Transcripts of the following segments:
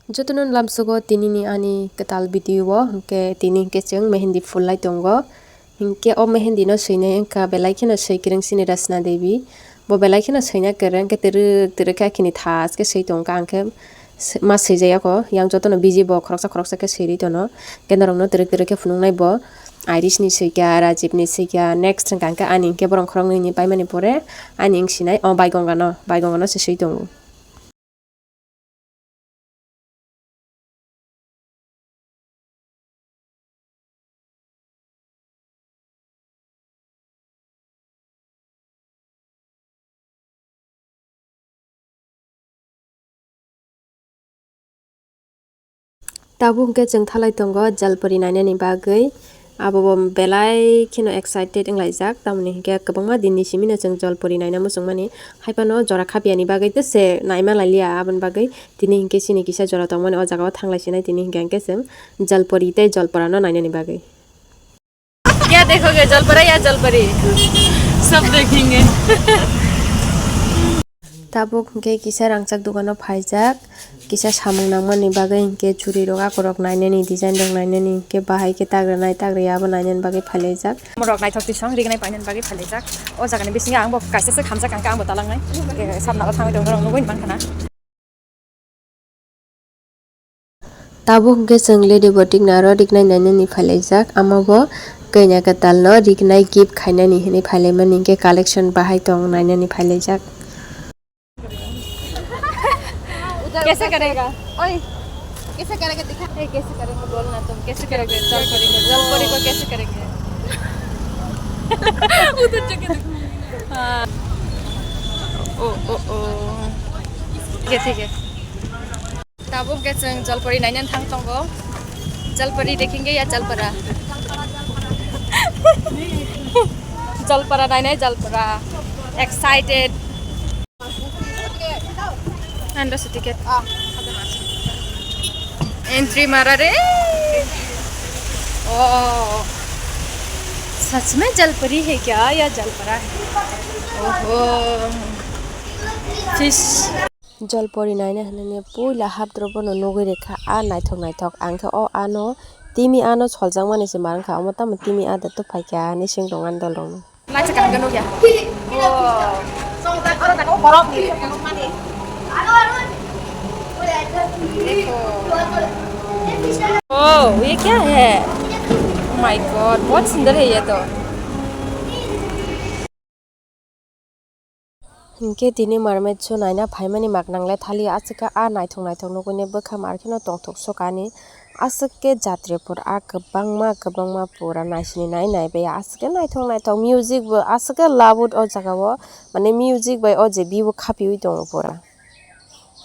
Jotonon lamsogo tinini ani ketal video hingke tini hingke cheng mehendi fullai tongo hingke o mehendi no suina engka belai kheno suikireng sini rasna devi bo belai kheno suina kereng ke tere ka kini thas ke sei tongka angke ma seijaya ko yang jotono biji bo khoroksa ke seiri tono kenorong no tere ke phunungnai bo Irish ni suika Rajib ni suika next hingka ani hingke borong khorong ni paimani pore ani hingsinai o baigonga no sei tongo. Tabu hingke cheng thalai tongo jalpari nainani bagui abo belai kheno excited wnglaijak tamoni hingke kwbangma dinni simino cheng jalpari naina muchungmani haifano jora khapiani bagui tese naima lalia aboni bagui tini hingke sini kisa jora tongmani o jaga o thanglaisinai tini hingke cheng jalpari tei jalpara no nainani bagui. क्या देखोगे जलपरा या जलपरी सब देखेंगे tabuk hingke kisa rangchak dogano phaijak kisa samung nangmani bagui hingke churi rok akorok nainani design rok nainani hingke bahai ke tagranai abo nainani bagui phalaijak morok naithok tisong rignai painani bagui phalaijak o jagani bisingo angbo kaisa khamjak angka angbo talangnai samnago thangoi dong rong nugui mankhana tabuk hingke cheng lady botik naro rignai nainani phalaijak amago kaina katal no rignai gift khainani hinui phalaimani hingke collection bahai tong nainani phalaijak. कैसे करेगा ओए कैसे करेगा दिखा कैसे करेंगे बोलना तुम कैसे करोगे जलपरी को कैसे करेंगे उधर जगह देखो हां ओ ठीक है ताबो के जों जलपरी नायनान थां तंगो जलपरी देखेंगे या जलपरा जलपरा नायनाय जलपरा excited and the ticket entry मारा रे ओह सच में जलपरी है क्या या जलपरा है ओहो फिश जलपरी नायना हनने पुला हाबद्रबो no nogoi rekha a naithok angkha o ano timi ano soljangmani se marangkha amata timi a da to phaikya ni sing dongan dolong lacha kan no ya oh song ta ora ta ko borok ni mani ओह ये क्या है my God बहुत सुंदर है ये तो इनके तिनी मारमेड सो नायना फाइमानी मागनांगले थाली आसका आ नायथं नगुने बोखा मारखेनो तंथक सकानि आसके जात्रेपुर आ गोबांमा पुरा नायसिनि नाय बे आसके नायथं म्यूजिक बो आसके लाउड ओ जगाओ माने म्यूजिक बाय ओ जे बिबो खापिउ दङ पुरा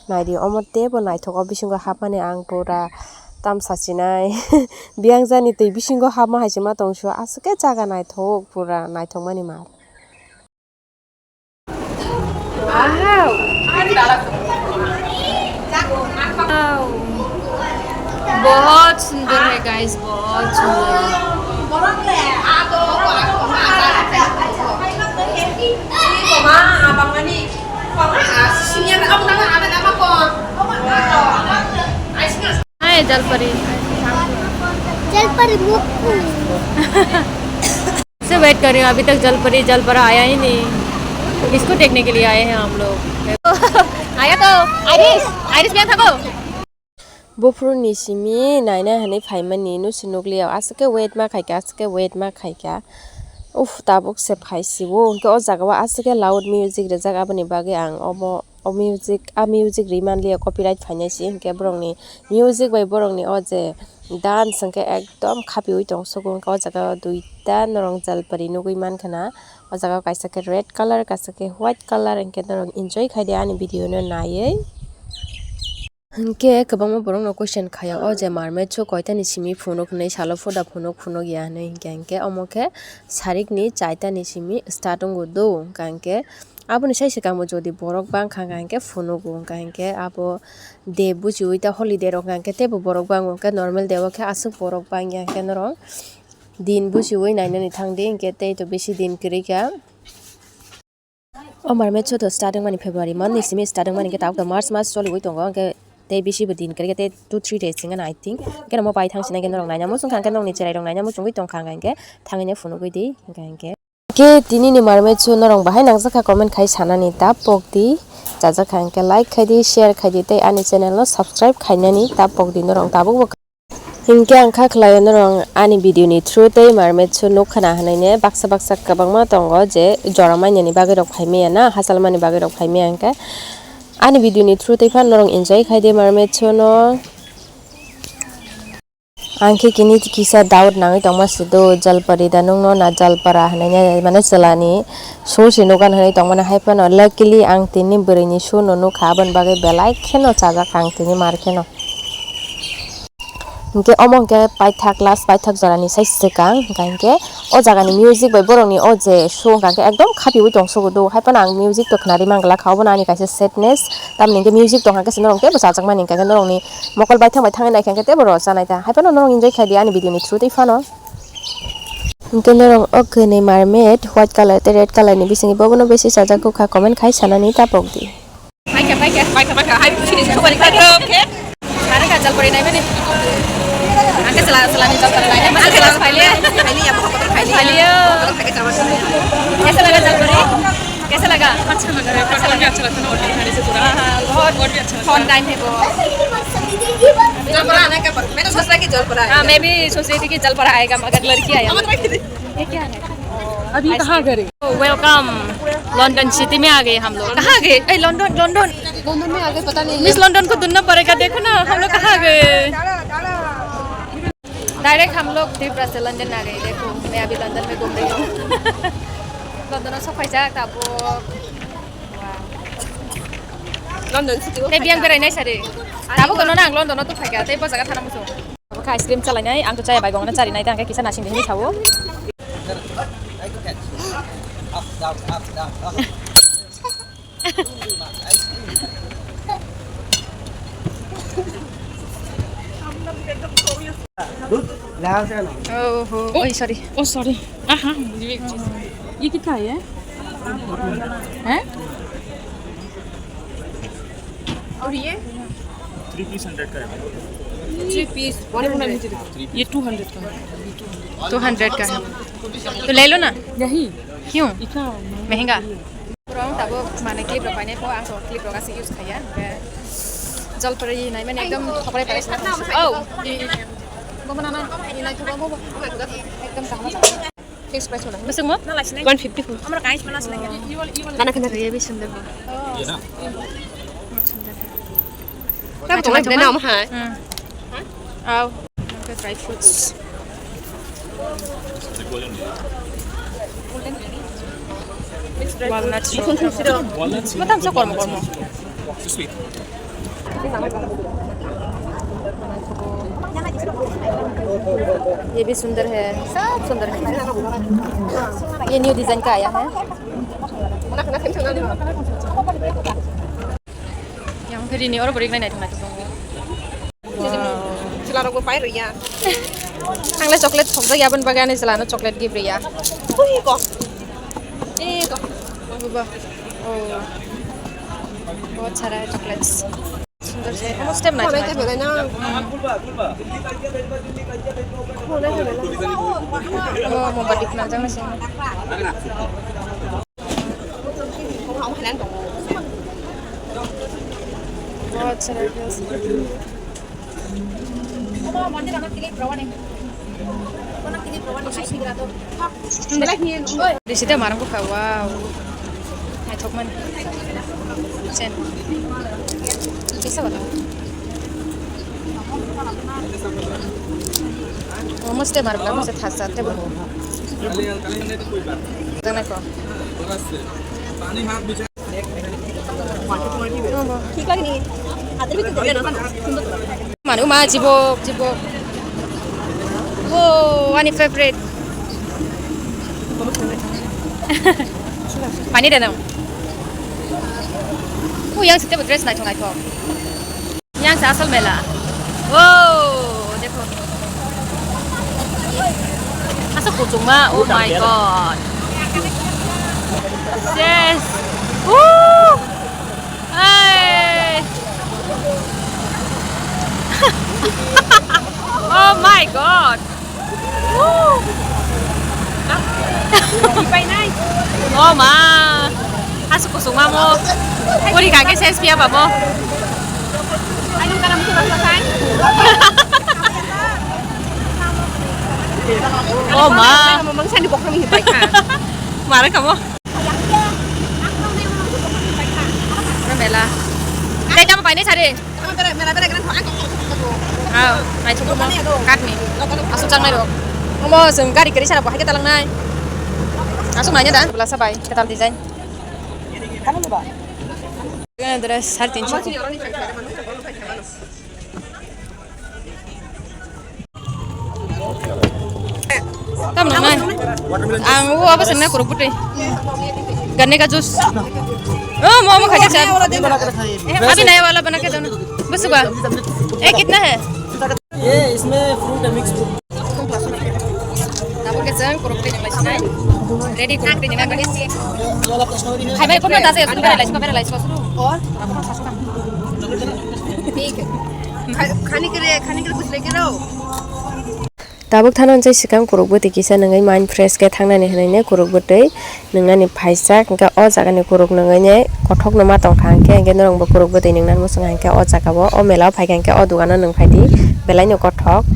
नायदि अमते बो नायथक बिसिंगो हाबमाने आं पुरा तामसासिनाय बियांजानि तै बिसिंगो हाबमा हाइसिमा तंसो आसके जागा नायथक पुरा नायथंमानि मार वाव बहुत सुंदर है गाइस बहुत सुंदर जलपरी से वेट कर रही हूँ अभी तक जलपरा आया ही नहीं इसको देखने के लिए आए हैं हम लोग आया तो आइरिस में था को बोफ्रू निसिमी नायना हने फाइमानी नु सिनोग्लिया आसके वेट मा खाइका उफ ताबुक से फाइसिबो उनके ओ जागावा आसके लाउड म्यूजिक रेजाक आबनि बागे आं ओ म्यूजिक रिमानलिया कॉपीराइट फाइनाइसि इनके बरंगनि म्यूजिक बाय बरंगनि ओ जे डांस संके एकदम खापिउइ दं सगो ओ जागा दुइटा नरंग जलपरी नुगुइ मानखाना ओ जागा काइसाके रेड कलर काइसाके व्हाइट कलर इनके नरंग एन्जॉय खाइदे आनि भिडियो न नायै हंके कबंगमा बरंग न क्वेश्चन खाया ओ जे मारमेड सो कयतानि सिमी फुनो खुनै सालो फोदा फुनो गया नै हंके अमके सारिकनि चाइतानि सिमी स्टार्टिंग गुदो हंके aboni sai sikamo jodi borok bangkha hangke funugo hangke abo de buji ta holiday rok hangke tebo borok bango ke normal dewo ke asuk borok bangya hangke norong din buji nainani thangde hangke tei to beshi din krika o marmet so to starting mani February month ni simi starting mani ke ta March mas choli oi tongo hangke te bisi budin kare te 2-3 days singa I think ke mo pai thang sina ke norong naina mo sung khang ke nong ni cherai rong naina mo chung tong khang ke thangine phunu goi di ke tini ni marmaid chu norong bahai nang jaka comment khai sanani ta pokdi jaja khang ke like khai di share khai di te ani channel no subscribe khainani ta pokdi norong tabuk hingke angkha khlai norong ani video ni through te marmaid chu nok khana hanaine baksa baksa kabangma tongo je joramai ni bagai rok phaime na hasalmani bagai rok phaime angka ani video ni through te fan norong enjoy khai de marmaid chu no angke kini kisa doubt nangai tongma sido jalpari da nungno na jalpara hanaine mane chalani so sinogan hanai tongmana haipano luckily ang tini bwreni su no nu khaban bagai belai kheno chaja khang tini mar kheno hingke omongke paithak class paithak jorani saissekang hingke o jagani music bai borokni o je show hingke ekdom khapiwi tongsogo do haipano ang music to khnari mangla khawbana ani kaisa sadness tamni hingke music tong hangke norong tebo chajakmani hingke norongni mokol bai thang naikhe tebo ro janai ta haipano norong enjoy khai ani video ni through te fano hingke norong o kene marmaid white color te red color ni bisingi bobono besi sajako kha comment khai sanani ta pokdi Baik, hai finish kembali ke oke. Sekarang kan jalpari naimani angke selani jalpari naimani masih selang phaile Ini ya pokok phaile pakai sama saya. कैसा लगा jalpari कैसा लगा अच्छा लगा है और भी अच्छा लगता है और भी खाने से पूरा बहुत और भी अच्छा लगता फन टाइम है वो है जलपरा आने का मैं तो सोच रहा कि जलपरा हाँ मैं भी सोच रही थी कि जलपरा आएगा मगर लड़की आया ये क्या है अभी कहाँ गए वेलकम लंदन सिटी में आ गए हम लोग कहाँ गए ए लंदन लंदन लंदन में आ गए पता नहीं मिस लंदन को ढूंढना पड़ेगा देखो ना हम लोग कहाँ गए डायरेक्ट हम लोग त्रिपुरा से लंदन आ गए देखो मैं अभी लंदन में घूम रही हूँ लंदन में सokphai tabo London city Teh biang berenai sari. Tabo kono nang London tu phaga teh bosa ka thana muso. Ka ice cream chalai nai ang tu chai bai gong na chari nai tang ka kisa nasing dini thawo. Oh, sorry. Oh sorry ये कितना है हैं और ये 3 piece 100 का है 3 piece 100 ये 200 का है 200 का है तो ले लो ना यही क्यों इतना महंगा kurang tabo mana clip ro paine po ang so clip ro ka use khaya jalpari nai mane ekdam thapare pare oh bomana na ini nai thoba bo ekdam kahma fix price hola besung mo 154 amra kais panas lagi kana kana ye bhi sundar ho ये ना tao tụi mình để nào mà hả oh the dry fruits walnuts walnuts Matam sa kormo sweet ये भी सुंदर है सब सुंदर है ये न्यू डिजाइन का आया है yang hari ini orang beri lain itu macam selama gue pakai ya angla coklat thongda yaban bagane selana coklat give ya kok oh बहुत सारा है चॉकलेट्स सुंदर से almost टाइम ना Mana itu bela na? oh mau balik na jangan sih Không phải ăn बहुत सारा dress di situ marang ko ka wow ay thok man chen bisa ba almost mar bla mo se thasa te bo jangan ko ठीक लगी नहीं आधे भी तो दे ना manu ma jibok oh ani favorite pani de dong oh yang setiap dress naik thong yang sa asal mela oh dekho asa kucung ma oh my god yes hey Oh my god. Oh ma. Asuk kusung mamo. Uri kage ses pia babo. Anong ka naman selesai? Oh ma. Memang saya dipok kami baik kan. Marah kamu? Mela. Đây cho một bài nữa sao đi? Này chúng tôi cắt mì. Asuk sang này được. Không mau dừng cắt đi cái đi sao được? Hai cái talang này. Asuk này nhá đã. Belah sabai. Kita design. Dengan dress 350. Tam nang nai. Ang apa senang kurang putih. गन्ने का juice momo खा के चल अभी नया वाला बना के दो ना बस हुआ कितना है ये इसमें फ्रूट है मिक्स फ्रूट ताबो के संग कुरुक्ते जंगला छिनाय रेडी कुरुक्ते जंगला बने वाला कश्मीरी है हाय भाई कौन बतासे उसको मेरा लाइस और ठीक है खाने के लिए कुछ लेके आओ ताबुक थाना चाहिँ सिगां कुरुकबो देखिसा नङै माइन्ड फ्रेश के थांनानै होनायने कुरुकबो दै नोंनानि फाइसा खंका अ जागानि कुरुक नङैने कठक नमा तंखांके एंगे नरंबो कुरुकबो दै नोंनान मोसं हांके अ जागाबो अ मेलाव फाइगांके अ दुगाना नों फाइदि बेलाइनो कठक